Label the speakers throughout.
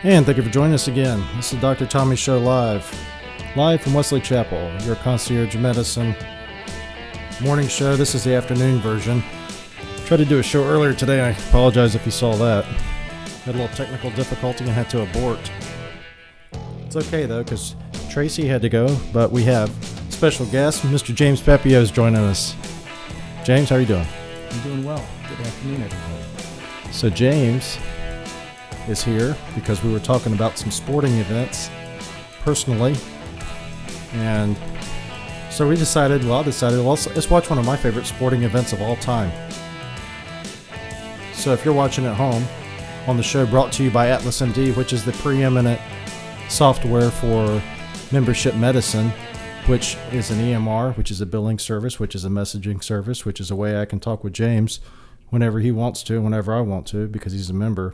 Speaker 1: And thank you for joining us again. This is Dr. Tommy's Show live from Wesley Chapel, your concierge medicine morning show. This is the afternoon version. Tried to do a show earlier today. I apologize if you saw that. Had a little technical difficulty and had to abort. It's okay though, because Tracy had to go, but we have special guest, Mr. James Pepio is joining us. James, how are you doing?
Speaker 2: I'm doing well. Good afternoon, everybody.
Speaker 1: So James is here because we were talking about some sporting events personally, and so I decided, let's watch one of my favorite sporting events of all time. So if you're watching at home on the show brought to you by Atlas MD, which is the preeminent software for membership medicine, which is an EMR, which is a billing service, which is a messaging service, which is a way I can talk with James whenever he wants to, whenever I want to, because he's a member.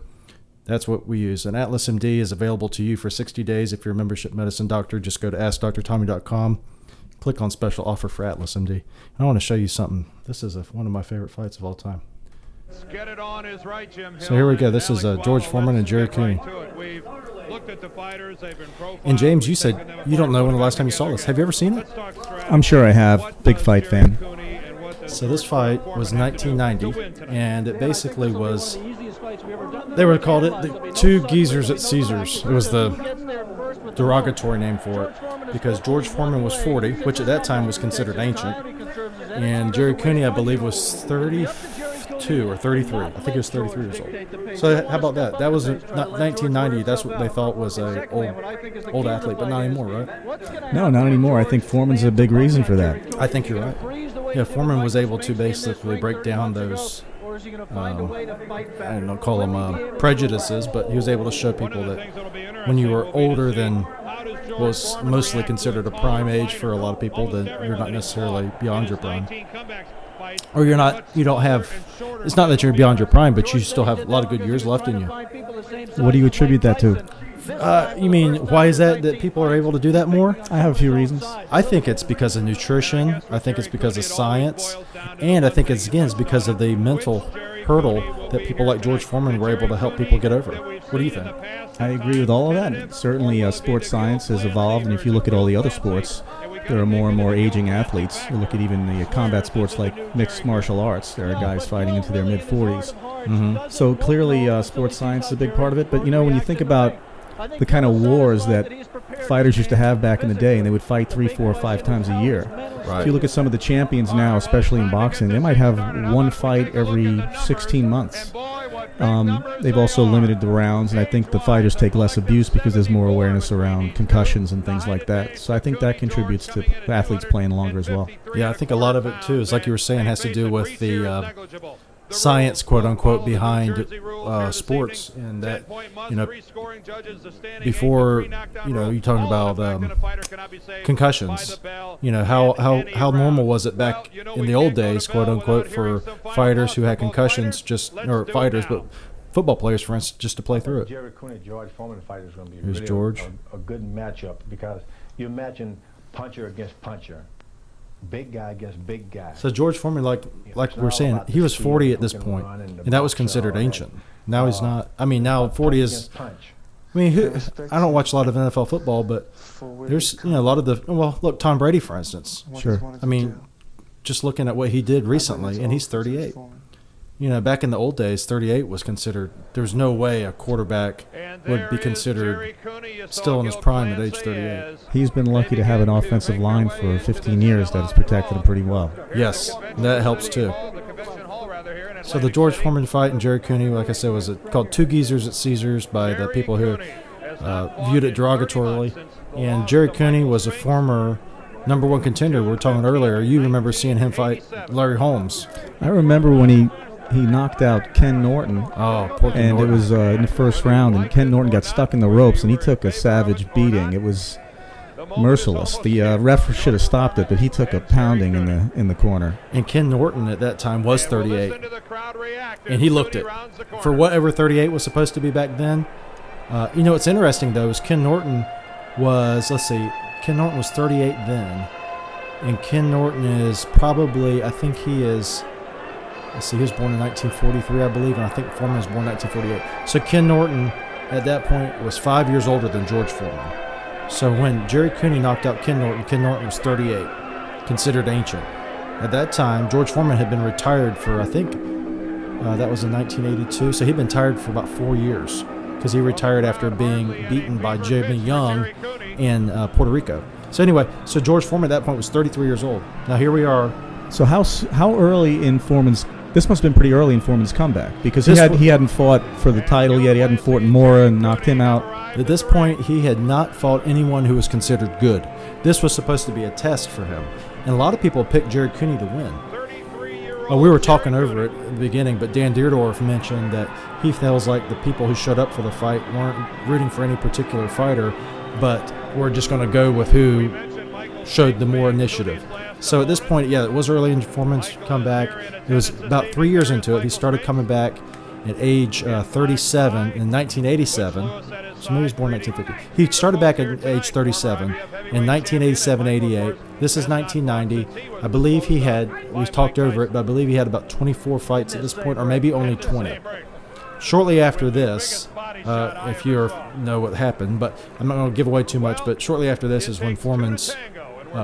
Speaker 1: That's what we use. And Atlas MD is available to you for 60 days. If you're a membership medicine doctor, just go to AskDrTommy.com, click on special offer for Atlas MD. I want to show you something. This is one of my favorite fights of all time.
Speaker 3: Get it on is right, Jim Hill.
Speaker 1: So here we go. This is George Foreman and Jerry Cooney. And James, you said you don't know when the last time you saw this. Have you ever seen it?
Speaker 2: I'm sure I have. Big fight fan.
Speaker 1: So this fight was 1990, and it basically was, they would have called it the two geezers at Caesars. It was the derogatory name for it, because George Foreman was 40, which at that time was considered ancient, and Jerry Cooney, I believe, was 32 or 33. I think he was 33 years old. So how about that? That was not 1990. That's what they thought was a old athlete, but not anymore, right?
Speaker 2: No, not anymore. I think Foreman's a big reason for that.
Speaker 1: I think you're right. Yeah, Foreman was able to basically break down those, I don't know, call them prejudices, but he was able to show people that when you were older than was mostly considered a prime age for a lot of people, that you're not necessarily beyond your prime. Or it's not that you're beyond your prime, but you still have a lot of good years left in you.
Speaker 2: What do you attribute that to?
Speaker 1: You mean, why is that people are able to do that more?
Speaker 2: I have a few reasons.
Speaker 1: I think it's because of nutrition. I think it's because of science. And I think it's because of the mental hurdle that people like George Foreman were able to help people get over. What do you think?
Speaker 2: I agree with all of that. Certainly, sports science has evolved, and if you look at all the other sports, there are more and more aging athletes. You look at even the combat sports like mixed martial arts. There are guys fighting into their mid-40s.
Speaker 1: Mm-hmm.
Speaker 2: So clearly, sports science is a big part of it. But, when you think about the kind of wars that fighters used to have back in the day, and they would fight 3, 4, 5 times a year.
Speaker 1: Right.
Speaker 2: If you look at some of the champions now, especially in boxing, they might have one fight every 16 months. They've also limited the rounds, and I think the fighters take less abuse because there's more awareness around concussions and things like that. So I think that contributes to athletes playing longer as well.
Speaker 1: Yeah, I think a lot of it, too, is like you were saying, has to do with the science, quote unquote, behind sports, and that, before, you're talking about concussions, how normal was it back in the old days, quote unquote, for fighters who had concussions, but football players, for instance, just to play through it.
Speaker 4: Jerry Cooney, George Foreman fight is going to be
Speaker 1: Here's
Speaker 4: really
Speaker 1: George.
Speaker 4: A good matchup, because you imagine puncher against puncher. Big guy against big guy.
Speaker 1: So George Foreman, like we're saying, he was 40 at this point, and that was considered ancient. Now he's not. I mean, now 40 is. I mean, I don't watch a lot of NFL football, but there's a lot of look, Tom Brady, for instance.
Speaker 2: Sure.
Speaker 1: I mean, just looking at what he did recently, and he's 38. Back in the old days, 38 was considered. There's no way a quarterback would be considered still in his prime at age 38.
Speaker 2: He's been lucky to have an offensive line for 15 years that has protected him pretty well.
Speaker 1: Yes, that helps too. So the George Foreman fight and Jerry Cooney, like I said, was called Two Geezers at Caesars by the people who viewed it derogatorily. And Jerry Cooney was a former number one contender. We were talking earlier. You remember seeing him fight Larry Holmes.
Speaker 2: I remember when he knocked out Ken Norton.
Speaker 1: Oh, poor Ken
Speaker 2: Norton. It was in the first round, and Ken Norton got stuck in the ropes, and he took a savage beating. It was merciless. The ref should have stopped it, but he took a pounding in the corner.
Speaker 1: And Ken Norton at that time was 38, and he looked it. For whatever 38 was supposed to be back then. What's interesting, though, is Ken Norton was 38 then, and Ken Norton is probably, I think he is, he was born in 1943, I believe, and I think Foreman was born in 1948. So Ken Norton at that point was 5 years older than George Foreman. So when Jerry Cooney knocked out Ken Norton was 38, considered ancient. At that time, George Foreman had been retired for, I think, that was in 1982. So he'd been retired for about 4 years because he retired after being beaten by Jimmy Young in Puerto Rico. So anyway, so George Foreman at that point was 33 years old. Now here we are.
Speaker 2: So how early in Foreman's? This must have been pretty early in Foreman's comeback because he hadn't fought for the title yet. He hadn't fought Mora and knocked him out.
Speaker 1: At this point, he had not fought anyone who was considered good. This was supposed to be a test for him, and a lot of people picked Jerry Cooney to win. We were talking over it at the beginning, but Dan Deerdorf mentioned that he feels like the people who showed up for the fight weren't rooting for any particular fighter, but were just going to go with who showed the more initiative. So at this point, yeah, it was early in Foreman's comeback. It was about 3 years into it. He started coming back at age 37 in 1987. So maybe he was born in 1950. He started back at age 37 in 1987-88. This is 1990. I believe we talked over it, but I believe he had about 24 fights at this point, or maybe only 20. Shortly after this, if you know what happened, but I'm not going to give away too much, but shortly after this is when Foreman's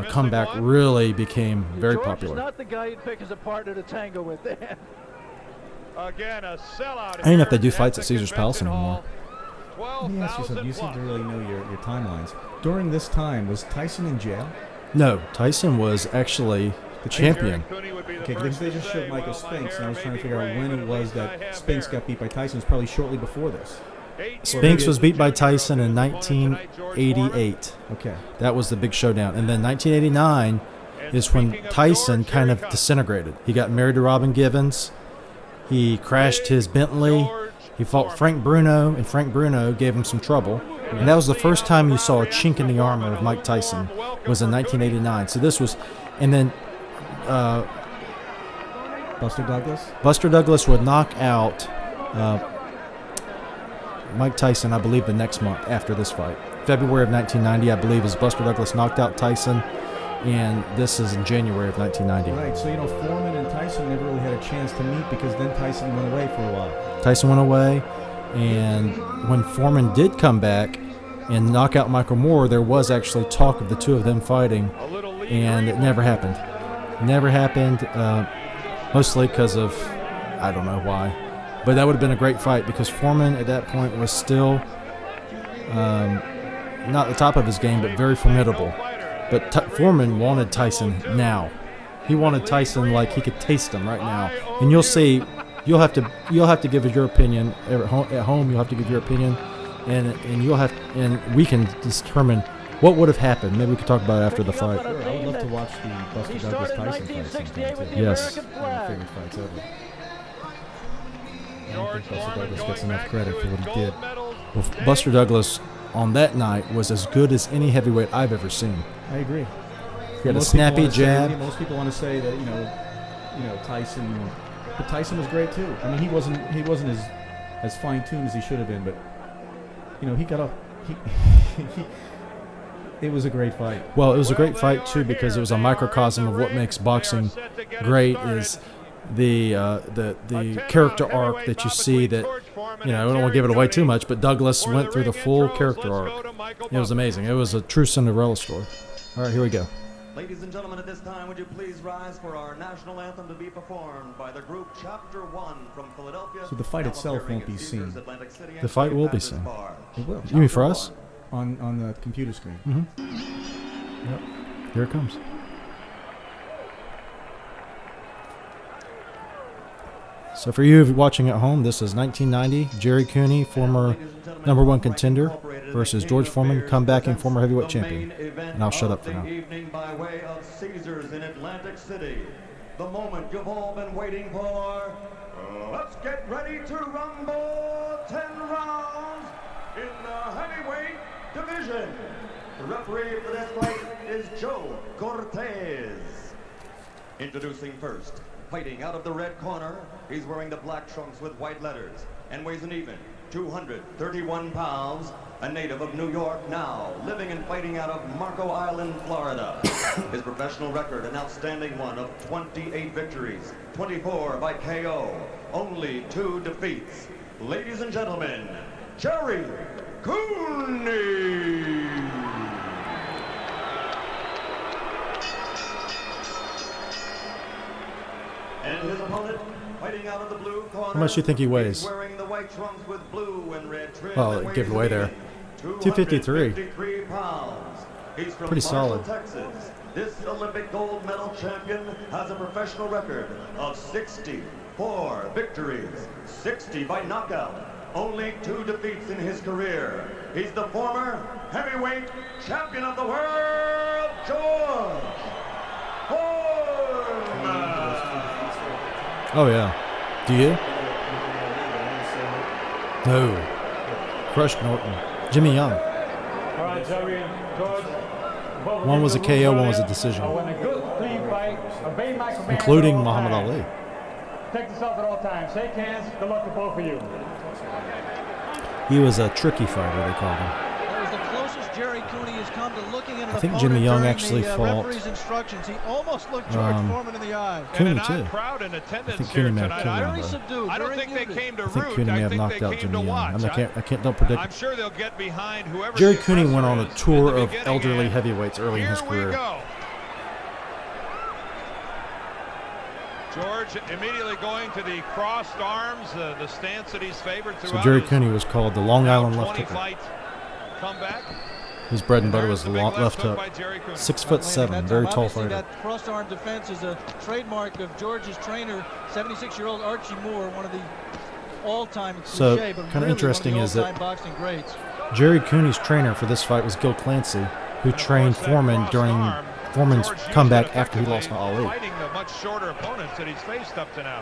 Speaker 1: comeback really became very popular.
Speaker 5: Not the guy you'd pick as a partner to tango with.
Speaker 3: Again, a sellout.
Speaker 1: I don't know if they do fights at Caesar's Palace anymore.
Speaker 2: Let me ask you something. You seem to really know your timelines. During this time, was Tyson in jail?
Speaker 1: No, Tyson was actually the champion.
Speaker 2: Okay, because they just showed Michael Spinks, and I was trying to figure out when it was that Spinks got beat by Tyson. It was probably shortly before this.
Speaker 1: Spinks was beat by Tyson in 1988.
Speaker 2: Okay.
Speaker 1: That was the big showdown. And then 1989 is when Tyson kind of disintegrated. He got married to Robin Givens. He crashed his Bentley. He fought Frank Bruno, and Frank Bruno gave him some trouble. And that was the first time you saw a chink in the armor of Mike Tyson, was in 1989. So this was, and then
Speaker 2: Buster Douglas?
Speaker 1: Buster Douglas would knock out Mike Tyson, I believe, the next month after this fight. February of 1990, I believe, is Buster Douglas knocked out Tyson, and this is in January of 1990.
Speaker 2: Right, so, Foreman and Tyson never really had a chance to meet because then Tyson went away for a while.
Speaker 1: Tyson went away, and when Foreman did come back and knock out Michael Moore, there was actually talk of the two of them fighting, and it never happened. Never happened, mostly because of, I don't know why. But that would have been a great fight because Foreman at that point was still not the top of his game, but very formidable. But Foreman wanted Tyson now. He wanted Tyson like he could taste him right now. And you'll see, you'll have to give your opinion at home. You'll have to give your opinion, and we can determine what would have happened. Maybe we could talk about it after the fight.
Speaker 2: Sure, I would love to watch the Buster Douglas Tyson fight sometime too.
Speaker 1: Yes.
Speaker 2: One of my favorite fights ever. I don't think Buster Douglas gets enough credit for what he did.
Speaker 1: Well, Buster Douglas on that night was as good as any heavyweight I've ever seen.
Speaker 2: I agree.
Speaker 1: He had a snappy jab.
Speaker 2: Most people want to say that Tyson, but Tyson was great too. I mean, he wasn't as fine-tuned as he should have been, but he got up. It was a great fight.
Speaker 1: Well, it was a great fight too because it was a microcosm of what makes boxing great. Is the character arc that you see that, I don't want to give it away too much, but Douglas went through the full character arc. It was amazing. It was a true Cinderella story. All right, here we go.
Speaker 6: Ladies and gentlemen, at this time, would you please rise for our national anthem to be performed by the group Chapter 1 from Philadelphia.
Speaker 2: So the fight itself won't be seen.
Speaker 1: The fight will be seen.
Speaker 2: It will.
Speaker 1: You mean for us?
Speaker 2: On the computer screen.
Speaker 1: Mm-hmm. Yep. Here it comes. So for you watching at home, this is 1990. Jerry Cooney, former #1 contender, versus George Foreman, comebacking former heavyweight champion. And I'll shut up for now.
Speaker 6: Evening by way of Caesars in Atlantic City. The moment you've all been waiting for. Let's get ready to rumble 10 rounds in the heavyweight division. The referee for this fight is Joe Cortez. Introducing first, fighting out of the red corner, he's wearing the black trunks with white letters and weighs an even 231 pounds, a native of New York now, living and fighting out of Marco Island, Florida. His professional record, an outstanding one of 28 victories, 24 by KO, only 2 defeats. Ladies and gentlemen, Jerry Cooney. And his opponent, fighting out of the blue corner.
Speaker 1: How much do you think he weighs?
Speaker 6: Wearing the white trunks with blue and red trim.
Speaker 1: Well,
Speaker 6: and
Speaker 1: give it away
Speaker 6: weighs
Speaker 1: there.
Speaker 6: 253
Speaker 1: 253.
Speaker 6: pounds. He's from
Speaker 1: Pretty
Speaker 6: Marshall,
Speaker 1: solid.
Speaker 6: Texas. This Olympic gold medal champion has a professional record of 64 victories, 60 by knockout. Only 2 defeats in his career. He's the former heavyweight champion of the world, George Foreman.
Speaker 1: Oh, yeah. Do you? No. Crushed Norton. Jimmy Young.
Speaker 7: All right, Jerry and George.
Speaker 1: One was a KO, one was a decision. Including Muhammad Ali.
Speaker 7: Protect yourself at all times. Shake hands. Good luck to both of you.
Speaker 1: He was a tricky fighter, they called him.
Speaker 5: That was the closest Jerry Cooney has come to looking at an
Speaker 1: I think
Speaker 5: opponent
Speaker 1: Jimmy Young
Speaker 5: during
Speaker 1: actually
Speaker 5: the,
Speaker 1: fought,
Speaker 5: referee's instructions. He almost looked George Foreman in the eye.
Speaker 1: Cooney,
Speaker 3: and an
Speaker 1: too.
Speaker 3: odd crowd in
Speaker 1: I
Speaker 3: attendance
Speaker 1: think
Speaker 3: here
Speaker 1: Cooney may have
Speaker 3: tonight.
Speaker 1: killed him,
Speaker 5: Very
Speaker 1: though.
Speaker 5: subdued.
Speaker 3: I don't
Speaker 5: very
Speaker 3: think they
Speaker 5: muted.
Speaker 3: came to
Speaker 1: I think
Speaker 3: root.
Speaker 1: Cooney may
Speaker 3: I
Speaker 1: have
Speaker 3: think
Speaker 1: knocked
Speaker 3: they
Speaker 1: out
Speaker 3: came
Speaker 1: Jimmy
Speaker 3: to
Speaker 1: Young.
Speaker 3: watch.
Speaker 1: Don't predict.
Speaker 3: I'm sure they'll get behind whoever
Speaker 1: Jerry
Speaker 3: the
Speaker 1: Cooney went on a
Speaker 3: aggressor is
Speaker 1: tour
Speaker 3: in the
Speaker 1: of
Speaker 3: beginning,
Speaker 1: elderly
Speaker 3: and
Speaker 1: heavyweights early in his
Speaker 3: Here
Speaker 1: career.
Speaker 3: we go. George immediately going to the crossed arms, the stance that he's favored throughout.
Speaker 1: So Jerry
Speaker 3: his
Speaker 1: Cooney was called the Long Island left
Speaker 3: 20
Speaker 1: hooker.
Speaker 3: fight comeback.
Speaker 1: His bread and butter
Speaker 3: There's
Speaker 1: was
Speaker 3: the
Speaker 1: the
Speaker 3: big
Speaker 1: left hook.
Speaker 3: by Jerry Cooney.
Speaker 1: 6'7", very tall
Speaker 5: Obviously,
Speaker 1: fighter.
Speaker 5: that cross-arm defense is a trademark of George's trainer, 76-year-old Archie Moore, one of the all-time
Speaker 1: So,
Speaker 5: cliche, but
Speaker 1: kinda
Speaker 5: really
Speaker 1: interesting
Speaker 5: one
Speaker 1: is
Speaker 5: of the
Speaker 1: that-
Speaker 5: all-time boxing greats.
Speaker 1: Jerry Cooney's trainer for this fight was Gil Clancy, who
Speaker 3: And of
Speaker 1: trained
Speaker 3: course, that
Speaker 1: Foreman
Speaker 3: crossed
Speaker 1: during
Speaker 3: arm,
Speaker 1: Foreman's
Speaker 3: George used
Speaker 1: comeback
Speaker 3: it
Speaker 1: after he lost to
Speaker 3: effectively,
Speaker 1: Ali.
Speaker 3: fighting the much shorter opponents that he's faced up to now.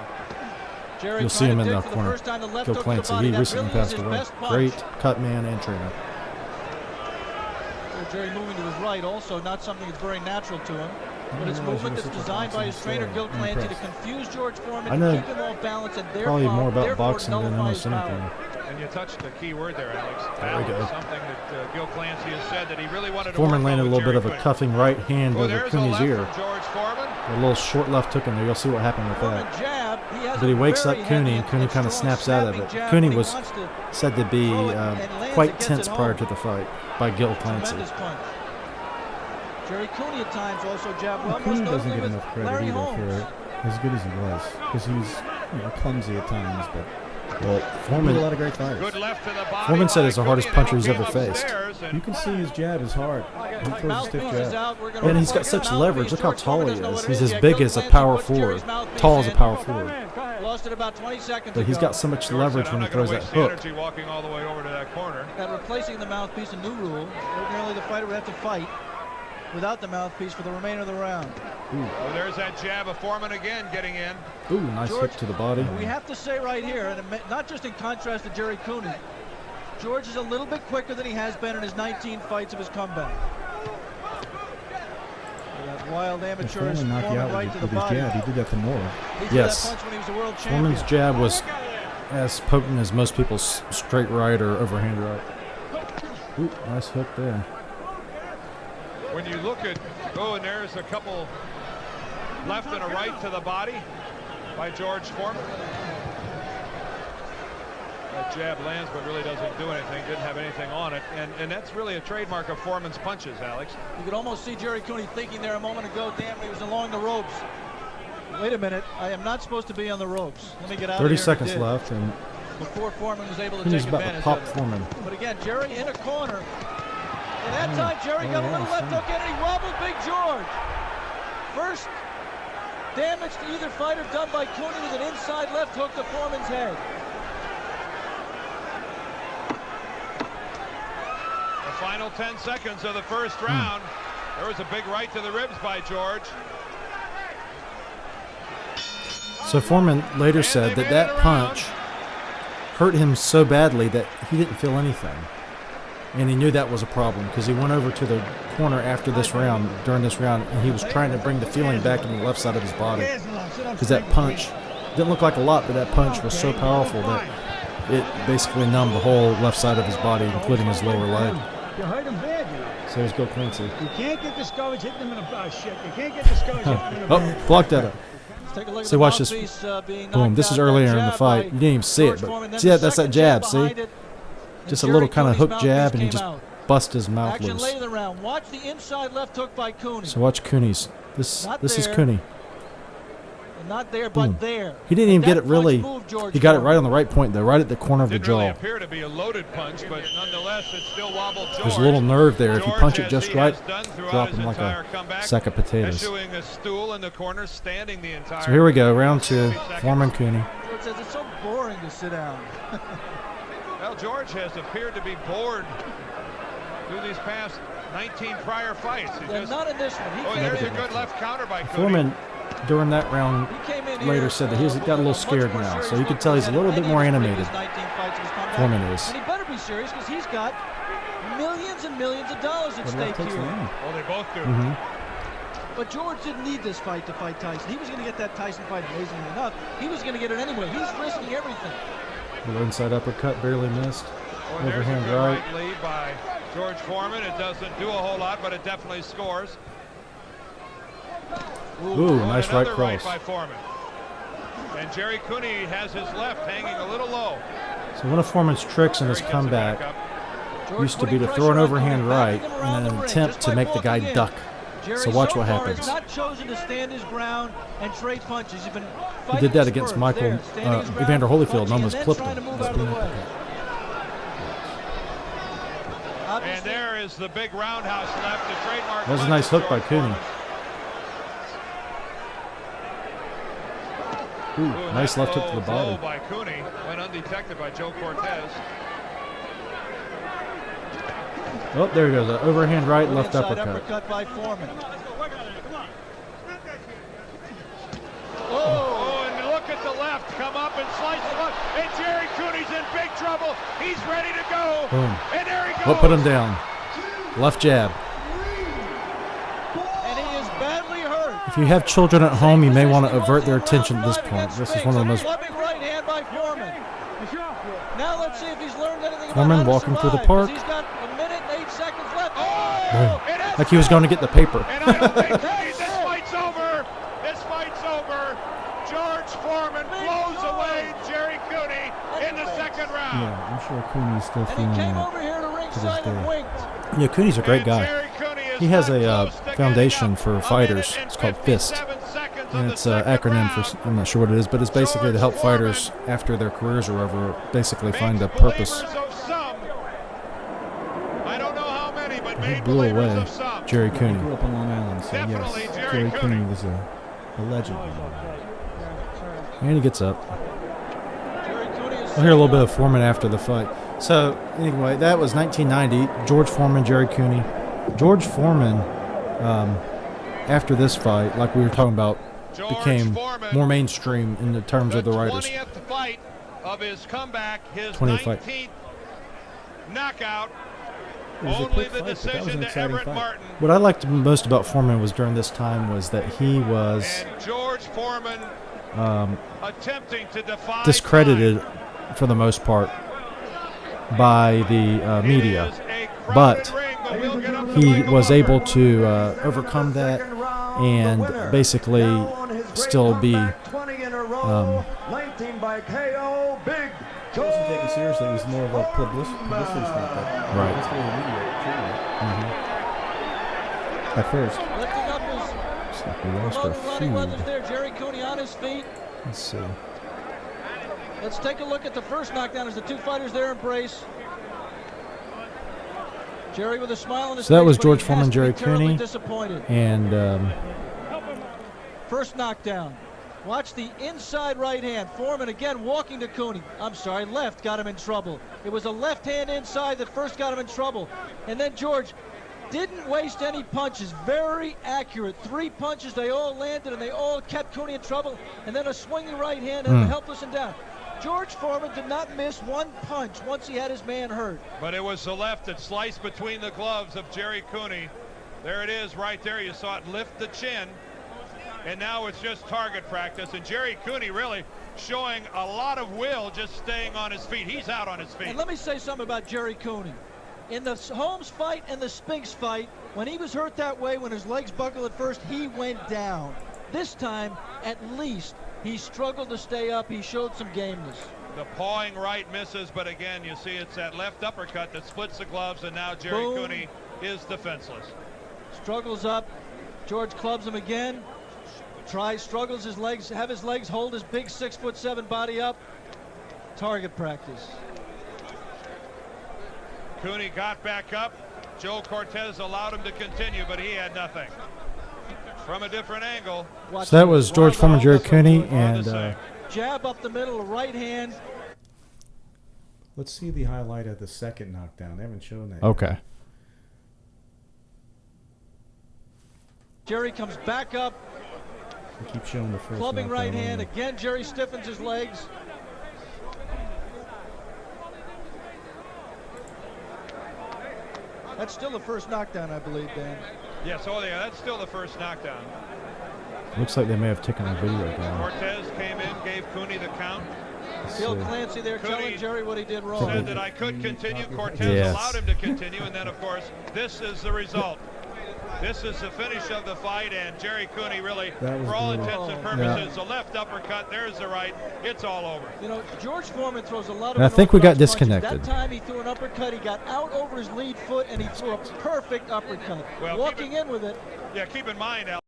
Speaker 5: Jerry
Speaker 1: You'll see him in
Speaker 5: tried
Speaker 1: the
Speaker 5: to dig for
Speaker 1: corner.
Speaker 5: first time the left
Speaker 1: Gil
Speaker 5: hook to the
Speaker 1: Clancy,
Speaker 5: body.
Speaker 1: he
Speaker 5: That
Speaker 1: recently
Speaker 5: really was
Speaker 1: passed
Speaker 5: his
Speaker 1: away.
Speaker 5: best punch.
Speaker 1: Great cut man and trainer.
Speaker 5: Jerry moving to his right, also not something that's very natural to him. But it's
Speaker 2: realize
Speaker 5: movement
Speaker 2: you were
Speaker 5: that's
Speaker 2: such a
Speaker 5: designed by his
Speaker 2: boxing
Speaker 5: trainer,
Speaker 2: star.
Speaker 5: Gil
Speaker 2: I'm
Speaker 5: Clancy, to
Speaker 2: impressed.
Speaker 5: confuse George Foreman,
Speaker 1: I know
Speaker 5: to keep him off balance, and
Speaker 1: Probably more about
Speaker 5: therefore
Speaker 1: boxing than
Speaker 5: nullify
Speaker 1: almost
Speaker 5: his power.
Speaker 1: anything.
Speaker 3: And you touched a key word there, Alex.
Speaker 1: There we go.
Speaker 3: Balance, something that Gil Clancy has said that he really wanted to
Speaker 1: Foreman
Speaker 3: work on
Speaker 1: landed a
Speaker 3: with
Speaker 1: little bit
Speaker 3: Jerry
Speaker 1: of a
Speaker 3: Cooney.
Speaker 1: cuffing right hand
Speaker 3: Well,
Speaker 1: over
Speaker 3: there's a
Speaker 1: Cooney's
Speaker 3: left
Speaker 1: ear.
Speaker 3: from George Foreman.
Speaker 1: A little short left hook in there. You'll see what happened with
Speaker 5: Foreman
Speaker 1: that.
Speaker 5: jab, he has
Speaker 1: But he
Speaker 5: a
Speaker 1: wakes
Speaker 5: very
Speaker 1: up Cooney,
Speaker 5: heavy
Speaker 1: and Cooney kind of
Speaker 5: strong
Speaker 1: snaps out of
Speaker 5: snapping
Speaker 1: it.
Speaker 5: jab
Speaker 1: Cooney
Speaker 5: when he
Speaker 1: was
Speaker 5: wants to
Speaker 1: said to be
Speaker 5: throw it and lands
Speaker 1: quite
Speaker 5: it, gets
Speaker 1: tense
Speaker 5: it
Speaker 1: prior
Speaker 5: home.
Speaker 1: to the fight by Gil Clancy.
Speaker 5: Tremendous punch. Jerry Cooney at times also jabbed well.
Speaker 2: Cooney
Speaker 5: most
Speaker 2: doesn't
Speaker 5: notably
Speaker 2: get
Speaker 5: with
Speaker 2: enough credit
Speaker 5: Larry
Speaker 2: either
Speaker 5: Holmes.
Speaker 2: for as good as he was, because he was clumsy at times, but
Speaker 1: Well,
Speaker 2: he had a
Speaker 1: Foreman,
Speaker 2: lot of great fighters.
Speaker 3: Good left to the body.
Speaker 1: Foreman said
Speaker 3: by
Speaker 1: it's the hardest
Speaker 3: Cooney, and
Speaker 1: puncher he's
Speaker 3: then
Speaker 1: ever
Speaker 3: he came
Speaker 1: faced.
Speaker 3: upstairs and
Speaker 2: You can see his jab is hard. He throws a stiff
Speaker 5: Mouthpiece is
Speaker 2: jab.
Speaker 5: out. We're gonna
Speaker 1: and he's got
Speaker 5: reflect
Speaker 1: such
Speaker 5: the
Speaker 1: leverage. Look how
Speaker 5: mouthpiece.
Speaker 1: tall he
Speaker 5: George Foreman doesn't know
Speaker 1: is.
Speaker 5: what it
Speaker 1: He's
Speaker 5: is
Speaker 1: as
Speaker 5: yet.
Speaker 1: big
Speaker 5: Gil
Speaker 1: as a
Speaker 5: Clancy
Speaker 1: power
Speaker 5: puts
Speaker 1: forward.
Speaker 5: Jerry's mouthpiece
Speaker 1: Tall as a
Speaker 5: in.
Speaker 1: power forward.
Speaker 5: Lost it about 20 seconds
Speaker 1: But he's
Speaker 5: ago.
Speaker 1: got so much
Speaker 3: George
Speaker 1: leverage
Speaker 3: said,
Speaker 1: when
Speaker 3: I'm
Speaker 1: he
Speaker 3: not
Speaker 1: throws
Speaker 3: gonna
Speaker 1: that
Speaker 3: waste the
Speaker 1: hook.
Speaker 3: energy walking all the way over to that corner.
Speaker 5: And replacing the mouthpiece, a new rule. Ordinarily, the fighter would have to fight without the mouthpiece for the remainder of the round.
Speaker 3: Well, there's that jab of Foreman again getting in.
Speaker 1: Ooh, nice
Speaker 5: George,
Speaker 1: hook to the body.
Speaker 5: We have to say right here, and not just in contrast to Jerry Cooney, George is a little bit quicker than he has been in his 19 fights of his comeback. That wild
Speaker 2: If
Speaker 5: amateurish
Speaker 2: Foreman knocked you out
Speaker 5: right
Speaker 2: with
Speaker 5: to the
Speaker 2: his
Speaker 5: body.
Speaker 2: jab, he did that to Moore.
Speaker 5: He threw
Speaker 1: Yes.
Speaker 5: that punch when he was a world champion.
Speaker 1: Foreman's jab was as potent as most people's straight right or overhand right. Ooh, nice hook there.
Speaker 3: When you look at, and there's a couple left and a right to the body by George Foreman. That jab lands but really doesn't do anything, didn't have anything on it. And that's really a trademark of Foreman's punches, Alex.
Speaker 5: You could almost see Jerry Cooney thinking there a moment ago, damn, he was along the ropes. Wait a minute, I am not supposed to be on the ropes. Let me get out
Speaker 1: 30
Speaker 5: of here.
Speaker 1: seconds
Speaker 5: And he did,
Speaker 1: left, and
Speaker 5: before Foreman was able to
Speaker 1: Cooney's
Speaker 5: take
Speaker 1: about to
Speaker 5: advantage
Speaker 1: pop
Speaker 5: of it.
Speaker 1: Foreman.
Speaker 5: But again, Jerry in a corner. And that time, Jerry got a little left hook in and he wobbled Big George. First damage to either fighter done by Cooney with an inside left hook to Foreman's head.
Speaker 3: The final 10 seconds of the first round. There was a big right to the ribs by George.
Speaker 1: So Foreman later said that that punch hurt him so badly that he didn't feel anything. And he knew that was a problem because he went over to the corner after this round, during this round, and he was trying to bring the feeling back in the left side of his body. Because that punch didn't look like a lot, but that punch was so powerful that it basically numbed the whole left side of his body, including his lower leg.
Speaker 8: You hurt him bad, you know.
Speaker 1: So there's Gil Clancy.
Speaker 8: You can't get discouraged hitting him in a shit. You can't get discouraged hitting him in a
Speaker 1: Oh, blocked that up.
Speaker 5: Let's take a look at
Speaker 1: So
Speaker 5: the
Speaker 1: watch this.
Speaker 5: mouthpiece, being
Speaker 1: Boom.
Speaker 5: knocked
Speaker 1: This is
Speaker 5: out.
Speaker 1: earlier in the
Speaker 5: Jab
Speaker 1: fight.
Speaker 5: by
Speaker 1: You didn't even see it,
Speaker 5: George Foreman.
Speaker 1: but
Speaker 5: Then
Speaker 1: see
Speaker 5: the
Speaker 1: that? That's that
Speaker 5: second
Speaker 1: jab.
Speaker 5: behind
Speaker 1: See?
Speaker 5: it.
Speaker 1: just a little kind of hook jab, and he just
Speaker 5: out.
Speaker 1: bust his mouth
Speaker 5: Action
Speaker 1: loose.
Speaker 5: late in the round. Watch the inside left hook by Cooney.
Speaker 1: So watch Cooney's. This is
Speaker 5: there.
Speaker 1: Cooney.
Speaker 5: Not there, but there.
Speaker 1: He didn't even
Speaker 5: And
Speaker 1: get it
Speaker 5: that
Speaker 1: really.
Speaker 5: punch moved George
Speaker 1: He got it
Speaker 5: Foreman.
Speaker 1: right on the right point, though, right at the corner of the
Speaker 3: Didn't really
Speaker 1: jaw.
Speaker 3: appear to be a loaded punch, but nonetheless, it still wobbled George.
Speaker 1: There's a little nerve there. If you
Speaker 3: George,
Speaker 1: punch it
Speaker 3: as
Speaker 1: just
Speaker 3: he
Speaker 1: right,
Speaker 3: has done throughout
Speaker 1: drop
Speaker 3: his
Speaker 1: him like
Speaker 3: entire
Speaker 1: a
Speaker 3: comeback,
Speaker 1: sack of potatoes.
Speaker 3: eschewing a stool in the corner, standing the entire.
Speaker 1: So here we go, round 2.
Speaker 3: 30 seconds.
Speaker 1: Foreman Cooney.
Speaker 5: George says it's so boring to sit down.
Speaker 3: Well, George has appeared to be bored through these past 19 prior fights. He
Speaker 5: Yeah,
Speaker 3: just,
Speaker 5: not in this one. He
Speaker 3: oh,
Speaker 5: came
Speaker 3: there's
Speaker 5: in,
Speaker 3: a good left counter by Cooney.
Speaker 1: Foreman, during that round,
Speaker 5: he came in
Speaker 1: later
Speaker 5: here,
Speaker 1: said that he's got a little
Speaker 5: much
Speaker 1: scared
Speaker 5: more
Speaker 1: now.
Speaker 5: serious
Speaker 1: So you
Speaker 5: look
Speaker 1: could tell he's a
Speaker 5: than
Speaker 1: little bit
Speaker 5: any
Speaker 1: more
Speaker 5: of his
Speaker 1: animated.
Speaker 5: previous 19 fights of his comeback.
Speaker 1: Foreman is.
Speaker 5: And he better be serious because he's got millions and millions of dollars at stake here.
Speaker 3: Well, they both do.
Speaker 5: But George didn't need this fight to fight Tyson. He was going to get that Tyson fight, amazingly enough. He was going to get it anyway. He's risking everything.
Speaker 1: Little inside uppercut, barely missed.
Speaker 3: Well, there's a
Speaker 1: Overhand
Speaker 3: good
Speaker 1: right.
Speaker 3: right lead by George Foreman. It doesn't do a whole lot, but it definitely scores.
Speaker 1: Ooh, nice right
Speaker 3: Another
Speaker 1: cross.
Speaker 3: by Foreman. And Jerry Cooney has his left hanging a little low.
Speaker 1: So one of Foreman's tricks in his
Speaker 3: Gets it back
Speaker 1: comeback
Speaker 3: up.
Speaker 5: George
Speaker 1: used to be
Speaker 5: putting
Speaker 1: to
Speaker 5: pressure
Speaker 1: throw an
Speaker 5: on
Speaker 1: overhand
Speaker 5: Cooney,
Speaker 1: right
Speaker 5: backing him around
Speaker 1: in
Speaker 5: the
Speaker 1: an
Speaker 5: ring,
Speaker 1: attempt
Speaker 5: just
Speaker 1: to
Speaker 5: by
Speaker 1: make the guy
Speaker 5: walking in.
Speaker 1: duck.
Speaker 5: Jerry
Speaker 1: So watch what
Speaker 5: far
Speaker 1: happens.
Speaker 5: has not chosen to stand his ground and trade punches. He's been
Speaker 1: He
Speaker 5: fighting
Speaker 1: did that
Speaker 5: his
Speaker 1: against
Speaker 5: spurs.
Speaker 1: Michael
Speaker 5: There, standing his ground,
Speaker 1: Evander Holyfield, and
Speaker 5: punching,
Speaker 1: almost
Speaker 5: and then
Speaker 1: clipped
Speaker 5: trying
Speaker 1: him.
Speaker 5: to move
Speaker 1: Just
Speaker 5: out of the
Speaker 1: being
Speaker 5: way.
Speaker 3: And
Speaker 5: Obviously,
Speaker 3: there is the big roundhouse left, the trademark.
Speaker 1: That was a
Speaker 3: punch
Speaker 1: nice
Speaker 3: of
Speaker 1: hook by
Speaker 3: George
Speaker 1: Cooney.
Speaker 3: Foreman.
Speaker 1: Ooh, nice
Speaker 3: that
Speaker 1: left hook to the
Speaker 3: low
Speaker 1: body.
Speaker 3: blow by Cooney went undetected by Joe Cortez.
Speaker 1: Oh, there he goes. An overhand right, left
Speaker 5: inside
Speaker 1: uppercut.
Speaker 5: by Foreman.
Speaker 3: Oh, and look at the left, come up and slice the left. And Jerry Cooney's in big trouble. He's ready to go.
Speaker 1: Boom.
Speaker 3: And there he goes.
Speaker 1: What put him down? Left jab.
Speaker 5: And he is badly hurt.
Speaker 1: If you have children at home, you may want to avert their attention at this point. This is one of the most.
Speaker 5: Clubbing right hand by Foreman. Now let's see if he's learned anything
Speaker 1: Foreman
Speaker 5: about how to
Speaker 1: walking through the
Speaker 5: survive, 'cause
Speaker 1: park.
Speaker 5: He's got a minute and 8 seconds left.
Speaker 3: Oh!
Speaker 1: Boom.
Speaker 3: It has
Speaker 1: Like he was going to get the paper.
Speaker 3: And I don't think this fight's over. This fight's over. George Foreman blows away Jerry Cooney in the second round.
Speaker 2: Yeah, I'm sure Cooney's still
Speaker 5: And
Speaker 2: feeling
Speaker 5: he came
Speaker 2: that.
Speaker 5: over here to ringside and
Speaker 2: day.
Speaker 5: winked.
Speaker 1: Yeah, Cooney's a great
Speaker 3: And
Speaker 1: guy.
Speaker 3: Jerry Cooney is
Speaker 1: He has
Speaker 3: not
Speaker 1: a
Speaker 3: close to
Speaker 1: foundation
Speaker 3: getting up.
Speaker 1: for fighters. It's called FIST.
Speaker 3: 57 seconds of
Speaker 1: And
Speaker 3: the
Speaker 1: it's an
Speaker 3: second
Speaker 1: acronym for,
Speaker 3: round.
Speaker 1: I'm not sure what it is, but it's basically to help
Speaker 3: George Foreman,
Speaker 1: fighters after their careers are over, basically find a
Speaker 3: Made
Speaker 1: purpose.
Speaker 3: believers of some. I don't know how many, but
Speaker 1: He
Speaker 3: made
Speaker 1: blew
Speaker 3: believers
Speaker 1: away
Speaker 3: of some.
Speaker 1: Jerry
Speaker 2: He
Speaker 1: Cooney.
Speaker 2: grew up on Long Island, so
Speaker 3: Definitely
Speaker 2: yes,
Speaker 3: Jerry
Speaker 2: Jerry
Speaker 3: Cooney.
Speaker 2: Cooney was a legend.
Speaker 1: And he gets up.
Speaker 5: Jerry Cooney is
Speaker 1: We'll hear a little bit of Foreman after the fight. So, anyway, that was 1990. George Foreman, Jerry Cooney. George Foreman, after this fight, like we were talking about,
Speaker 3: George
Speaker 1: became
Speaker 3: Foreman,
Speaker 1: more mainstream in the terms of the writers.
Speaker 3: 20th fight of his comeback, his
Speaker 1: 20th
Speaker 3: 19th
Speaker 1: fight.
Speaker 3: knockout.
Speaker 2: It was a
Speaker 3: Only
Speaker 2: quick
Speaker 3: the
Speaker 2: fight, but that was
Speaker 3: decision
Speaker 2: an
Speaker 3: to
Speaker 2: exciting
Speaker 3: Everett
Speaker 2: fight.
Speaker 3: Martin.
Speaker 1: What I liked most about Foreman was during this time was that he was
Speaker 3: And George Foreman attempting to defy
Speaker 1: discredited
Speaker 3: time.
Speaker 1: for the most part by the
Speaker 3: It
Speaker 1: media.
Speaker 3: is a crowded
Speaker 1: But
Speaker 3: ring, but we'll get up to
Speaker 1: he
Speaker 3: ring
Speaker 1: was
Speaker 3: order.
Speaker 1: able to overcome that and basically still be
Speaker 6: 20 in a row, 19 by KO, Big
Speaker 2: He wasn't taken seriously. It was more of a publicity stunt. That
Speaker 1: Right.
Speaker 2: That's the way the media treated it. At first.
Speaker 5: lifting up his
Speaker 1: It's like we lost our
Speaker 5: promoting running
Speaker 1: feed.
Speaker 5: weapons there. Jerry Cooney on his feet.
Speaker 1: Let's see.
Speaker 5: Let's take a look at the first knockdown as the two fighters there embrace. Jerry with a smile on his face.
Speaker 1: So that was
Speaker 5: but
Speaker 1: George
Speaker 5: he has
Speaker 1: Foreman,
Speaker 5: to be
Speaker 1: Jerry
Speaker 5: terribly
Speaker 1: Cooney.
Speaker 5: disappointed.
Speaker 1: And
Speaker 5: First knockdown. Watch the inside right hand. Foreman again walking to Cooney. I'm sorry, left got him in trouble. It was a left hand inside that first got him in trouble. And then George didn't waste any punches. Very accurate. 3 punches, they all landed and they all kept Cooney in trouble. And then a swinging right hand and helpless and down. George Foreman did not miss one punch once he had his man hurt.
Speaker 3: But it was the left that sliced between the gloves of Jerry Cooney. There it is right there. You saw it lift the chin. And now it's just target practice. And Jerry Cooney really showing a lot of will just staying on his feet. He's out on his feet.
Speaker 5: And let me say something about Jerry Cooney. In the Holmes fight and the Spinks fight, when he was hurt that way, when his legs buckled at first, he went down. This time, at least, he struggled to stay up. He showed some gameness.
Speaker 3: The pawing right misses, but again, you see it's that left uppercut that splits the gloves, and now Jerry
Speaker 5: Boom.
Speaker 3: Cooney is defenseless.
Speaker 5: Struggles up. George clubs him again. Struggles his legs, have his legs hold his big 6'7" body up. Target practice.
Speaker 3: Cooney got back up. Joe Cortez allowed him to continue, but he had nothing. From a different angle.
Speaker 1: So that was George Foreman, Jerry Cooney, and
Speaker 5: jab up the middle, right hand.
Speaker 2: Let's see the highlight of the second knockdown. They haven't shown that yet.
Speaker 1: okay.
Speaker 5: Jerry comes back up,
Speaker 2: They keep showing the first
Speaker 5: clubbing
Speaker 2: knockdown
Speaker 5: right hand.
Speaker 2: only.
Speaker 5: Again, Jerry stiffens his legs. That's still the first knockdown, I believe, Dan.
Speaker 3: Yes, oh yeah, that's still the first knockdown.
Speaker 1: Looks like they may have taken a video down.
Speaker 3: Cortez came in, gave Cooney the count.
Speaker 5: Bill Clancy there
Speaker 3: Cooney
Speaker 5: telling Jerry what he did wrong.
Speaker 3: Said that I could continue. Cortez
Speaker 1: Yes.
Speaker 3: allowed him to continue, and then, of course, this is the result. This is the finish of the fight, and Jerry Cooney really,
Speaker 2: That was
Speaker 3: for all
Speaker 2: brutal.
Speaker 3: intents and purposes, the left uppercut, there's the right, it's all over.
Speaker 5: You know, George Foreman throws a lot of
Speaker 1: And I think we got
Speaker 5: unorthodox punches.
Speaker 1: disconnected.
Speaker 5: That time he threw an uppercut, he got out over his lead foot, and he threw a perfect uppercut.
Speaker 3: Well,
Speaker 5: Walking in with it.
Speaker 3: Yeah, keep in mind, Al,